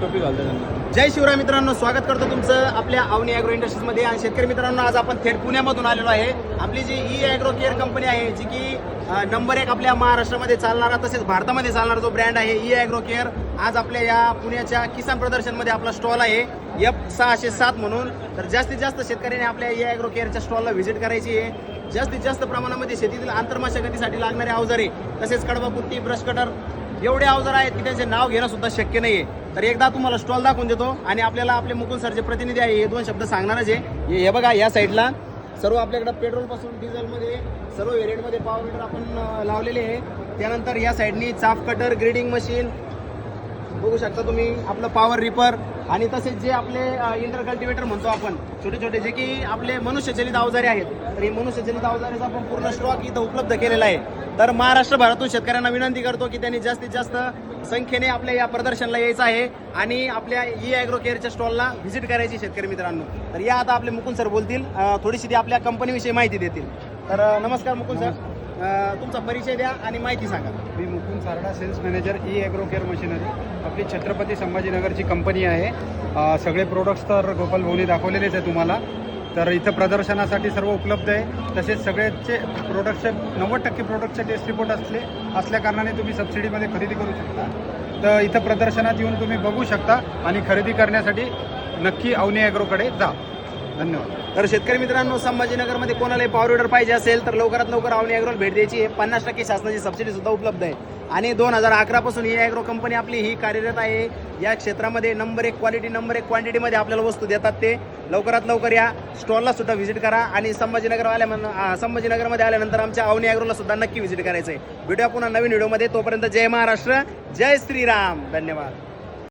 टोपी घालतो त्यांना। जय शिवराय मित्रांनो, स्वागत करतो तुमचं आपल्या अवनी ॲग्रो इंडस्ट्रीजमध्ये। आणि शेतकरी मित्रांनो, आज आपण थेट पुण्यामधून आलेलो आहे। आपली जी ई ॲग्रो केअर कंपनी आहे, जी की नंबर 1 आपल्या महाराष्ट्रामध्ये चालणारा तसेच भारतामध्ये चालणारा जो ब्रँड आहे ई ॲग्रो केअर, आज आपल्या या पुण्याच्या किसान प्रदर्शनमध्ये आपला स्टॉल आहे F607 म्हणून। तर जास्तीत जास्त शेतकऱ्यांनी आपल्या ई ॲग्रो केअरच्या स्टॉलला व्हिजिट करायची आहे। जास्तीत जास्त प्रमाणामध्ये शेतीतील आंतरमशागतीसाठी लागणारे अवजारे तसेच कडवापुट्टी, ब्रश कटर एवढे अवजार आहेत की त्यांचे नाव घेणं सुद्धा शक्य नाहीये। तर एकदा तुम्हाला स्टॉल दाखवून देतो आणि आपल्याला आपले मुकुल सर जे प्रतिनिधी आहे हे दोन शब्द सांगणारच आहे। हे बघा, या साईडला सर्व आपल्याकडे पेट्रोल पासून डिझेलमध्ये सर्व व्हेरियंटमध्ये पॉवर मीटर आपण लावलेले आहे। त्यानंतर या साईडनी चाफ कटर, ग्रेडिंग मशीन बघू शकता तुम्ही, आपलं पॉवर रिपर आणि तसेच जे आपले इंटर कल्टिवेटर म्हणतो आपण, छोटे छोटे जे की आपले मनुष्यचलित अवजारे आहेत। तर हे मनुष्यचलित अवजारेचा आपण पूर्ण स्टॉक इथं उपलब्ध केलेला आहे। तर महाराष्ट्रभरातून शेतकऱ्यांना विनंती करतो की त्यांनी जास्तीत जास्त संख्येने आपल्या या प्रदर्शनाला यायचं आहे आणि आपल्या ई ॲग्रो केअरच्या स्टॉलला व्हिजिट करायची शेतकरी मित्रांनो। तर या आता आपले मुकुल सर बोलतील, थोडीशी ती आपल्या कंपनीविषयी माहिती देतील। तर नमस्कार मुकुल सर, तुमचा परिचय द्या आणि माहिती सांगा। मी Mukund Sarda, sales manager E agro care machinery. आपली छत्रपती संभाजीनगरची कंपनी आहे। सगळे प्रोडक्ट्स तर गोपाल भाऊनी दाखवलेलेच आहे तुम्हाला। तर इथं प्रदर्शनासाठी सर्व उपलब्ध आहे। तसेच सगळ्याचे प्रोडक्टचे 90% प्रोडक्टचे टेस्ट रिपोर्ट असल्या कारणाने तुम्ही सबसिडीमध्ये खरेदी करू शकता। तर इथं प्रदर्शनात येऊन तुम्ही बघू शकता आणि खरेदी करण्यासाठी नक्की अवनी ॲग्रोकडे जा। धन्यवाद। तर शेतकरी मित्रांनो, संभाजीनगरमध्ये कोणालाही पॉवर विडर पाहिजे असेल तर लवकरात लवकर अवनी ॲग्रोला भेट द्यायची आहे। 50% शासनाची सबसिडी सुद्धा उपलब्ध आहे आणि 2011 पासून ही ॲग्रो कंपनी आपली ही कार्यरत आहे। या क्षेत्रामध्ये नंबर 1 क्वालिटी, नंबर 1 क्वांटिटीमध्ये आपल्याला वस्तू देतात। ते लवकरात लवकर या स्टॉलला सुद्धा व्हिजिट करा आणि संभाजीनगरमध्ये आल्यानंतर आमच्या अवनी ॲग्रोला सुद्धा नक्की व्हिजिट करायचं आहे। भेटूया पुन्हा नवीन व्हिडिओमध्ये। तोपर्यंत जय महाराष्ट्र, जय श्रीराम, धन्यवाद।